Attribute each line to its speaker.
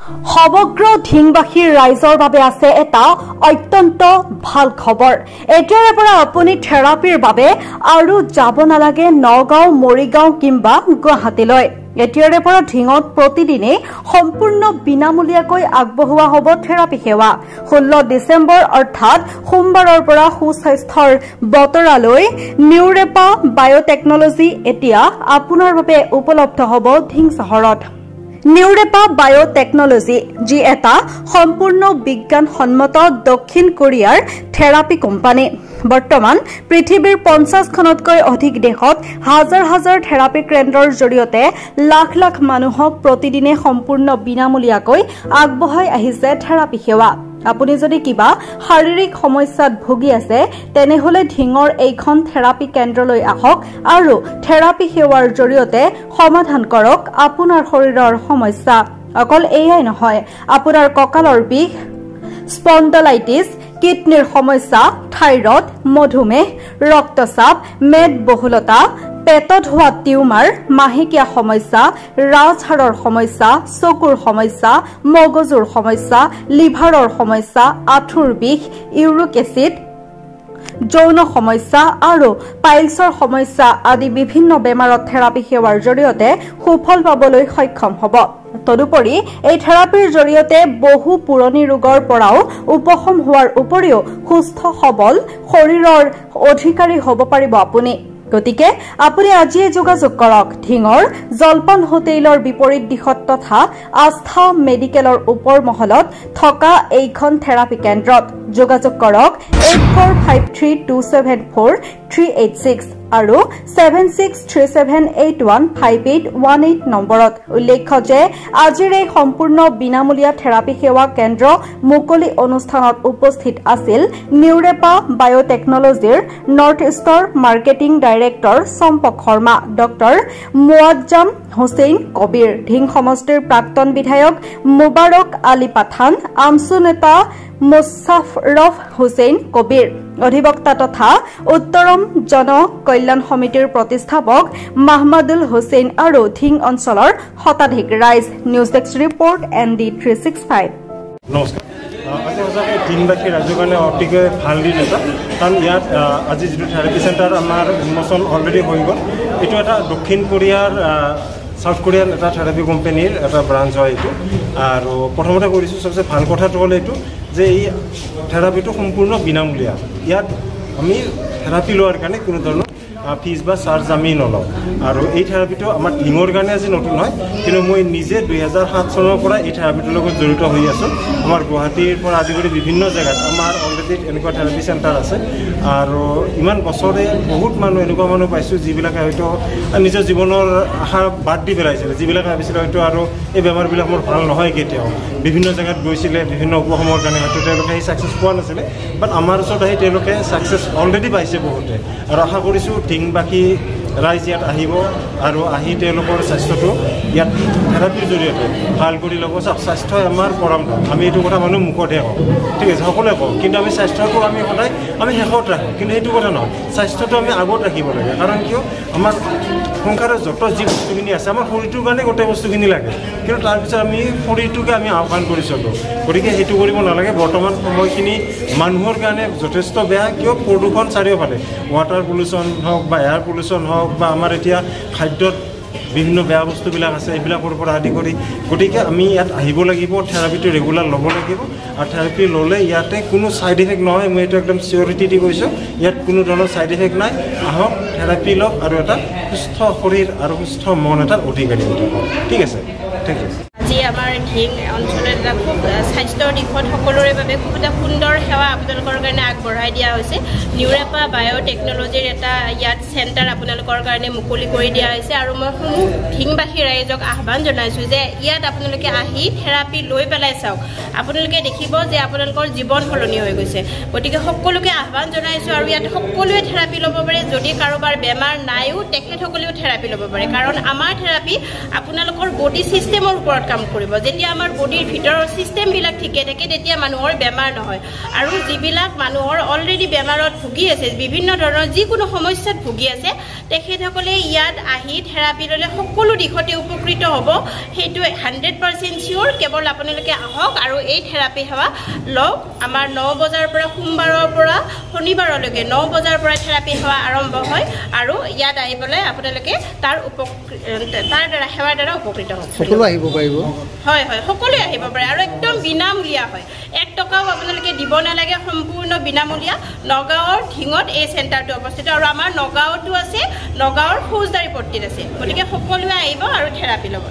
Speaker 1: সমগ্ৰ ঢিংবাসীৰ ৰাইজৰ বাবে আছে এটা অত্যন্ত ভাল খবৰ। এতিয়াৰে পৰা আপুনি থেৰাপিৰ বাবে আৰু যাব নালাগে নগাঁও, মৰিগাঁও কিংবা গুৱাহাটীলৈ। এতিয়াৰে পৰা ঢিঙত প্ৰতিদিনে সম্পূৰ্ণ বিনামূলীয়াকৈ আগবঢ়োৱা হ'ব থেৰাপি সেৱা। 16 ডিচেম্বৰ অৰ্থাৎ সোমবাৰৰ পৰা সুস্বাস্থ্যৰ বতৰালৈ নিউৰেপা বায়'টেকনলজি এতিয়া আপোনাৰ বাবে উপলব্ধ হ'ব ঢিং চহৰত। নিউৰেপা বায়'টেকনলজি যি এটা সম্পূৰ্ণ বিজ্ঞানসন্মত দক্ষিণ কোৰিয়াৰ থেৰাপি কোম্পানী। বৰ্তমান পৃথিৱীৰ 50খনতকৈ অধিক দেশত হাজাৰ হাজাৰ থেৰাপি কেন্দ্ৰৰ জৰিয়তে লাখ লাখ মানুহক প্ৰতিদিনে সম্পূৰ্ণ বিনামূলীয়াকৈ আগবঢ়াই আহিছে থেৰাপি সেৱা। আপুনি যদি কিবা শাৰীৰিক সমস্যাত ভুগি আছে তেনেহলে ঢিঙৰ এইখন থেৰাপি কেন্দ্ৰলৈ আহক আৰু থেৰাপি সেৱাৰ জৰিয়তে সমাধান কৰক আপোনাৰ শৰীৰৰ সমস্যা। অকল এয়াই নহয়, আপোনাৰ কঁকালৰ বিষ, স্পণ্ডলাইটিছ, কিডনিৰ সমস্যা, থাইৰয়ড, মধুমেহ, ৰক্তচাপ, মেদবহুলতা, পেটত হোৱা টিউমাৰ, মাহেকীয়া সমস্যা, ৰাজহাড়ৰ সমস্যা, চকুৰ সমস্যা, মগজুৰ সমস্যা, লিভাৰৰ সমস্যা, আঁঠুৰ বিষ, ইউৰিক এচিড, যৌন সমস্যা আৰু পাইলছৰ সমস্যা আদি বিভিন্ন বেমাৰত থেৰাপি সেৱাৰ জৰিয়তে সুফল পাবলৈ সক্ষম হ'ব। তদুপৰি এই থেৰাপিৰ জৰিয়তে বহু পুৰণি ৰোগৰ পৰাও উপশম হোৱাৰ উপৰিও সুস্থ সবল শৰীৰৰ অধিকাৰী হ'ব পাৰিব আপুনি। গতিকে আপুনি আজিয়ে যোগাযোগ কৰক ঢিঙৰ জলপান হোটেলৰ বিপৰীত দিশত তথা আস্থা মেডিকেলৰ ওপৰ মহলত থকা এইখন থেৰাপি কেন্দ্ৰত। যোগাযোগ কৰক 8453274386 আৰু 7637815818 নম্বৰত। উল্লেখ্য যে আজিৰ এই সম্পূৰ্ণ বিনামূলীয়া থেৰাপি সেৱা কেন্দ্ৰ মুকলি অনুষ্ঠানত উপস্থিত আছিল নিউৰেপা বায়'টেকনলজিৰ নৰ্থ ইষ্টৰ marketing director Champak Sharma, doctor Muazzam Hussain Kabir, Dhing সমষ্টিৰ প্ৰাক্তন বিধায়ক মুবাৰক আলী পাঠান, আমছু নেতা মুছাফৰফ হুছেইন কবিৰ, অধিবক্তা তথা উত্তৰম জন কল্যাণ সমিতিৰ প্ৰতিষ্ঠাপক মাহমাদুল হুছেইন আৰু ঢিং অঞ্চলৰ শতাধিক ৰাইজ। News desk report ND365।
Speaker 2: নমস্কাৰ। আজি সঁচাকৈ ঢিংবাসী ৰাইজৰ কাৰণে অতিকৈ ভাল দিন এটা, কাৰণ ইয়াত আজি যিটো থেৰাপি চেণ্টাৰ আমাৰ উন্মোচন অলৰেডি হৈ গ'ল। এইটো এটা দক্ষিণ কোৰিয়াৰ সাউথ কোৰিয়ান এটা থেৰাপি কোম্পানীৰ এটা ব্ৰাঞ্চ হয় এইটো। আৰু প্ৰথমতে কৰিছোঁ চবচে ভাল কথাটো হ'ল এইটো যে এই থেৰাপিটো সম্পূৰ্ণ বিনামূলীয়া। ইয়াত আমি থেৰাপি লোৱাৰ কাৰণে কোনো ধৰণৰ ফিজ বা চাৰ্জ আমি নলওঁ। আৰু এই থেৰাপিটো আমাৰ ঢিঙৰ কাৰণে আজি নতুন হয়, কিন্তু মই নিজে 2007 চনৰ পৰা এই থেৰাপিটোৰ লগত জড়িত হৈ আছোঁ। আমাৰ গুৱাহাটীৰ পৰা আদি কৰি বিভিন্ন জেগাত আমাৰ অলৰেডি এনেকুৱা থেৰাপি চেণ্টাৰ আছে। আৰু ইমান বছৰে বহুত মানুহ এনেকুৱা মানুহ পাইছোঁ যিবিলাকে হয়তো নিজৰ জীৱনৰ আশা বাদ দি পেলাইছিলে, যিবিলাকে ভাবিছিলে হয়তো আৰু এই বেমাৰবিলাক মোৰ ভাল নহয় কেতিয়াও। বিভিন্ন জেগাত গৈছিলে বিভিন্ন উপশমৰ কাৰণে, হয়তো তেওঁলোকে সেই ছাকচেছ পোৱা নাছিলে, বাট আমাৰ ওচৰত আহি তেওঁলোকে ছাকচেছ অলৰেডি পাইছে বহুতে। আৰু আশা কৰিছোঁ ঢিংবাসী ৰাইজ ইয়াত আহিব আৰু আহি তেওঁলোকৰ স্বাস্থ্যটো ইয়াত থেৰাপিৰ জৰিয়তে ভাল কৰি ল'ব। স্বাস্থ্যই আমাৰ পৰম ধন, আমি এইটো কথা মানুহ মুখতহে কওঁ, ঠিক আছে, সকলোৱে কওঁ, কিন্তু আমি স্বাস্থ্যটো আমি সদায় শেষত ৰাখোঁ। কিন্তু সেইটো কথা নহয়, স্বাস্থ্যটো আমি আগত ৰাখিব লাগে। কাৰণ কিয়, আমাৰ সংসাৰৰ যত যি বস্তুখিনি আছে আমাৰ শৰীৰটোৰ কাৰণে গোটেই বস্তুখিনি লাগে, কিন্তু তাৰপিছত আমি শৰীৰটোকে আমি আহ্বান কৰি চলোঁ। গতিকে সেইটো কৰিব নালাগে। বৰ্তমান সময়খিনি মানুহৰ কাৰণে যথেষ্ট বেয়া, কিয় প্ৰদূষণ চাৰিওফালে, ৱাটাৰ পলিউশ্যন হওক বা এয়াৰ পলিউশ্যন হওক বা আমাৰ এতিয়া খাদ্যত বিভিন্ন বেয়া বস্তুবিলাক আছে, এইবিলাকৰ পৰা আদি কৰি। গতিকে আমি ইয়াত আহিব লাগিব, থেৰাপিটো ৰেগুলাৰ ল'ব লাগিব। আৰু থেৰাপি ল'লে ইয়াতে কোনো ছাইড ইফেক্ট নহয়, মই এইটো একদম চিয়ৰিটি দি কৈছোঁ, ইয়াত কোনো ধৰণৰ ছাইড ইফেক্ট নাই। আহক, থেৰাপি লওক আৰু এটা সুস্থ শৰীৰ আৰু সুস্থ মন এটাৰ অধিকাৰী হৈ থাকক। ঠিক আছে, থেংক ইউ।
Speaker 3: আজি আমাৰ ঢিং অঞ্চলত এটা খুব স্বাস্থ্যৰ দিশত সকলোৰে বাবে খুব এটা সুন্দৰ সেৱা আপোনালোকৰ কাৰণে আগবঢ়াই দিয়া হৈছে। নিউৰেপা বায়'টেকনলজিৰ এটা ইয়াত চেণ্টাৰ আপোনালোকৰ কাৰণে মুকলি কৰি দিয়া হৈছে। আৰু মই সমূহ ঢিংবাসী ৰাইজক আহ্বান জনাইছোঁ যে ইয়াত আপোনালোকে আহি থেৰাপি লৈ পেলাই চাওক, আপোনালোকে দেখিব যে আপোনালোকৰ জীৱন সলনি হৈ গৈছে। গতিকে সকলোকে আহ্বান জনাইছোঁ আৰু ইয়াত সকলোৱে থেৰাপি ল'ব পাৰে। যদি কাৰোবাৰ বেমাৰ নাইও তেখেতসকলেও থেৰাপি ল'ব পাৰে, কাৰণ আমাৰ থেৰাপি আপোনালোকৰ বডি ছিষ্টেমৰ ওপৰত কাম কৰিব। যেতিয়া আমাৰ বডিৰ ভিতৰৰ ছিষ্টেমবিলাক ঠিকে থাকে তেতিয়া মানুহৰ বেমাৰ নহয়। আৰু যিবিলাক মানুহৰ অলৰেডি বেমাৰত ভুগি আছে বিভিন্ন ধৰণৰ যিকোনো সমস্যাত ভুগি আছে তেখেতসকলে ইয়াত আহি থেৰাপি ল'লে সকলো দিশতে উপকৃত হ'ব সেইটো 100% চিয়ৰ কেৱল আপোনালোকে আহক আৰু এই থেৰাপি সেৱা লওক আমাৰ 9 বজাৰ পৰা সোমবাৰৰ পৰা শনিবাৰলৈকে 9 বজাৰ পৰা থেৰাপি সেৱা আৰম্ভ হয় আৰু ইয়াত আহি পেলাই আপোনালোকে তাৰ দ্বাৰা সেৱাৰ দ্বাৰা উপকৃত হ'ব
Speaker 4: সকলো আহিব পাৰিব
Speaker 3: হয় হয় সকলোৱে আহিব পাৰে আৰু একদম বিনামূলীয়া হয় 1 টকাও আপোনালোকে দিব নালাগে সম্পূৰ্ণ বিনামূলীয়া নগাঁৱৰ ঢিঙত এই চেণ্টাৰটো অৱস্থিত আৰু আমাৰ নগাঁৱতো আছে নগাঁৱৰ ফৌজদাৰী পট্টিত আছে গতিকে সকলোৱে আহিব আৰু থেৰাপি ল'ব